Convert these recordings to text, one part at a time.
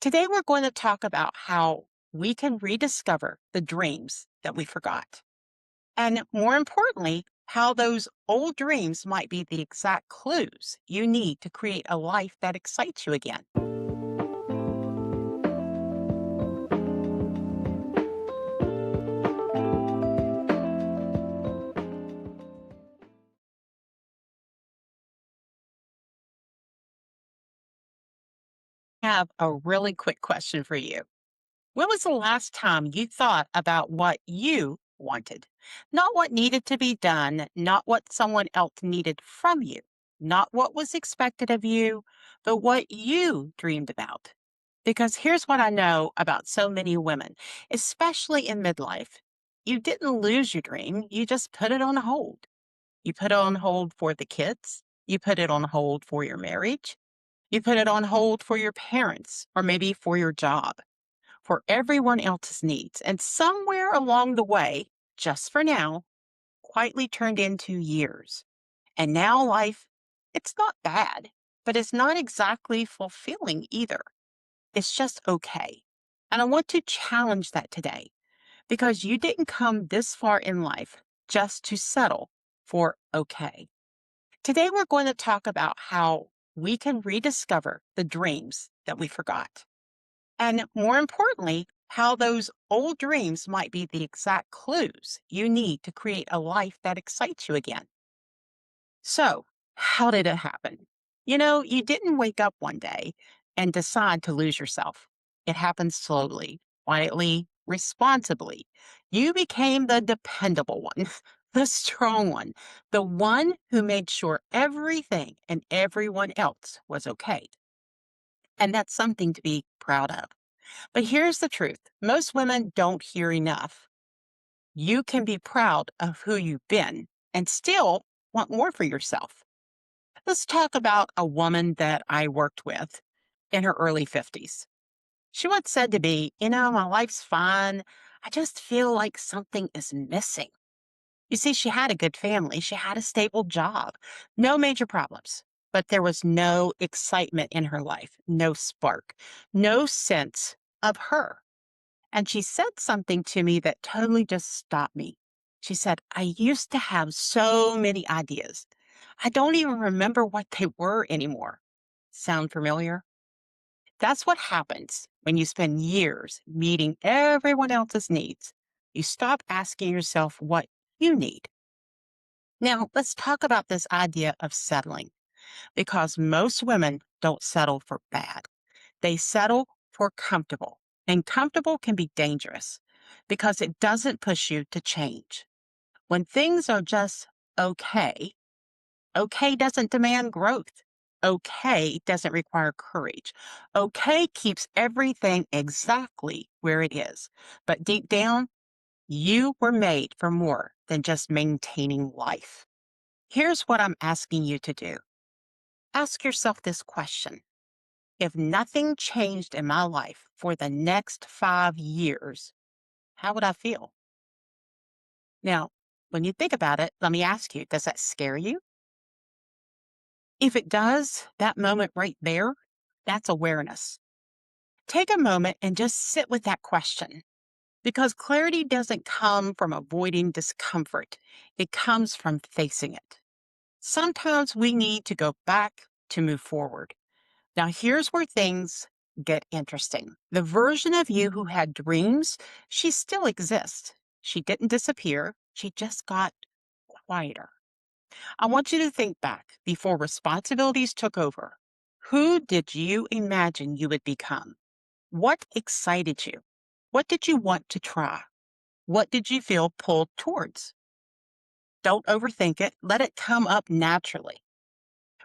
Today, we're going to talk about how we can rediscover the dreams that we forgot. And more importantly, how those old dreams might be the exact clues you need to create a life that excites you again. I have a really quick question for you. When was the last time you thought about what you wanted? Not what needed to be done, not what someone else needed from you, not what was expected of you, but what you dreamed about. Because here's what I know about so many women, especially in midlife. You didn't lose your dream, you just put it on hold. You put it on hold for the kids, you put it on hold for your marriage, you put it on hold for your parents, or maybe for your job, for everyone else's needs. And somewhere along the way, just for now, quietly turned into years. And now life, it's not bad, but it's not exactly fulfilling either. It's just okay. And I want to challenge that today because you didn't come this far in life just to settle for okay. Today, we're going to talk about how we can rediscover the dreams that we forgot. And more importantly, how those old dreams might be the exact clues you need to create a life that excites you again. So, how did it happen? You didn't wake up one day and decide to lose yourself. It happened slowly, quietly, responsibly. You became the dependable one, the strong one, the one who made sure everything and everyone else was okay. And that's something to be proud of. But here's the truth, most women don't hear enough. You can be proud of who you've been and still want more for yourself. Let's talk about a woman that I worked with in her early 50s. She once said to me, my life's fine. I just feel like something is missing. You see, she had a good family, she had a stable job, no major problems, but there was no excitement in her life, no spark, no sense of her. And she said something to me that totally just stopped me. She said, I used to have so many ideas. I don't even remember what they were anymore. Sound familiar? That's what happens when you spend years meeting everyone else's needs. You stop asking yourself what you need. Now, let's talk about this idea of settling because most women don't settle for bad. They settle for comfortable, and comfortable can be dangerous because it doesn't push you to change. When things are just okay, okay doesn't demand growth. Okay doesn't require courage. Okay keeps everything exactly where it is. But deep down, you were made for more than just maintaining life. Here's what I'm asking you to do. Ask yourself this question. If nothing changed in my life for the next 5 years, how would I feel? Now, when you think about it, let me ask you, does that scare you? If it does, that moment right there, that's awareness. Take a moment and just sit with that question because clarity doesn't come from avoiding discomfort. It comes from facing it. Sometimes we need to go back to move forward. Now, here's where things get interesting. The version of you who had dreams, she still exists. She didn't disappear, she just got quieter. I want you to think back before responsibilities took over. Who did you imagine you would become? What excited you? What did you want to try? What did you feel pulled towards? Don't overthink it. Let it come up naturally.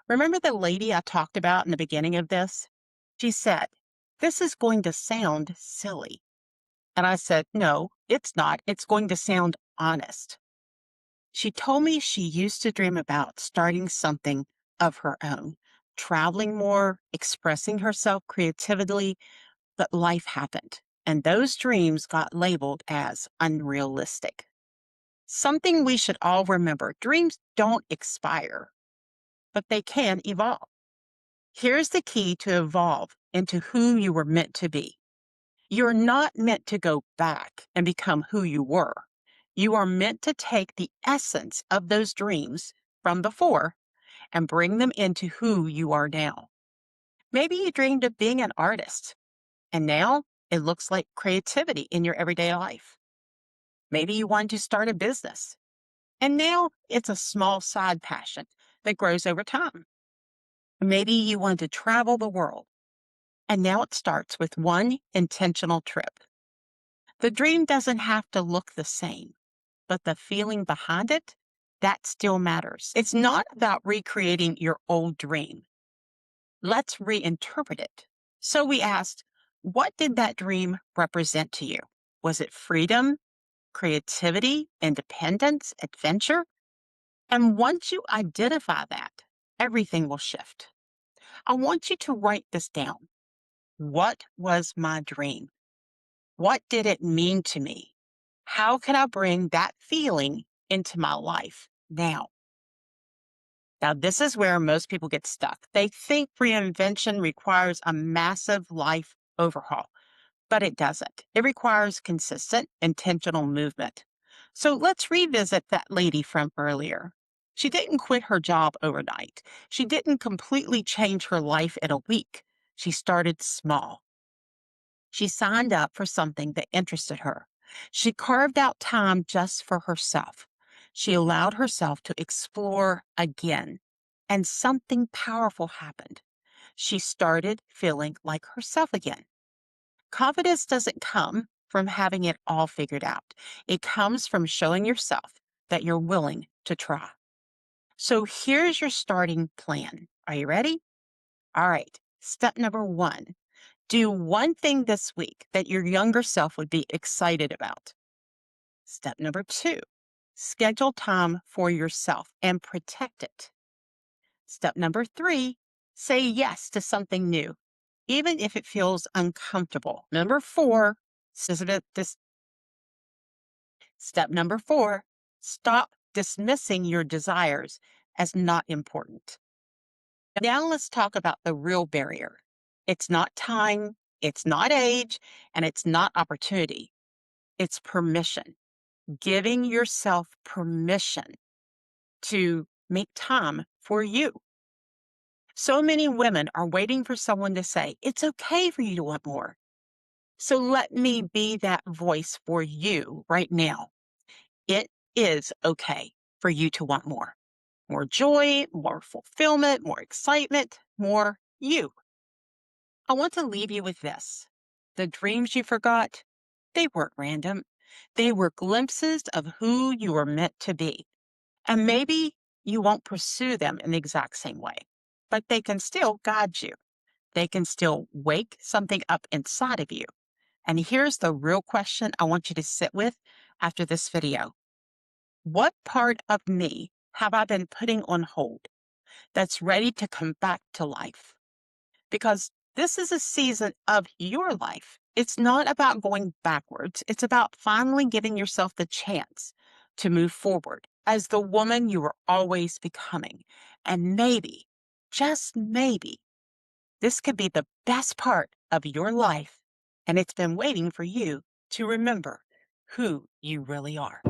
Remember the lady I talked about in the beginning of this? She said, this is going to sound silly. And I said, no, it's not. It's going to sound honest. She told me she used to dream about starting something of her own, traveling more, expressing herself creatively, but life happened. And those dreams got labeled as unrealistic. Something we should all remember, dreams don't expire, but they can evolve. Here's the key to evolve into who you were meant to be. You're not meant to go back and become who you were. You are meant to take the essence of those dreams from before and bring them into who you are now. Maybe you dreamed of being an artist, and now it looks like creativity in your everyday life. Maybe you wanted to start a business, and now it's a small side passion that grows over time. Maybe you wanted to travel the world, and now it starts with one intentional trip. The dream doesn't have to look the same, but the feeling behind it, that still matters. It's not about recreating your old dream. Let's reinterpret it. So we asked, what did that dream represent to you? Was it freedom, creativity, independence, adventure? And once you identify that, everything will shift. I want you to write this down. What was my dream? What did it mean to me? How can I bring that feeling into my life now? Now, this is where most people get stuck. They think reinvention requires a massive life overhaul, but it doesn't. It requires consistent, intentional movement. So let's revisit that lady from earlier. She didn't quit her job overnight. She didn't completely change her life in a week. She started small. She signed up for something that interested her. She carved out time just for herself. She allowed herself to explore again. And something powerful happened. She started feeling like herself again. Confidence doesn't come from having it all figured out. It comes from showing yourself that you're willing to try. So here's your starting plan. Are you ready? All right. Step number one, do one thing this week that your younger self would be excited about. Step number two, schedule time for yourself and protect it. Step number three, say yes to something new, even if it feels uncomfortable. Number four, step number four, stop dismissing your desires as not important. Now let's talk about the real barrier. It's not time, it's not age, and it's not opportunity. It's permission. Giving yourself permission to make time for you. So many women are waiting for someone to say, it's okay for you to want more. So let me be that voice for you right now. It is okay for you to want more. More joy, more fulfillment, more excitement, more you. I want to leave you with this. The dreams you forgot, they weren't random. They were glimpses of who you were meant to be. And maybe you won't pursue them in the exact same way, but they can still guide you. They can still wake something up inside of you. And here's the real question I want you to sit with after this video. What part of me have I been putting on hold that's ready to come back to life? Because this is a season of your life. It's not about going backwards. It's about finally giving yourself the chance to move forward as the woman you were always becoming. And maybe, just maybe, this could be the best part of your life. And it's been waiting for you to remember who you really are.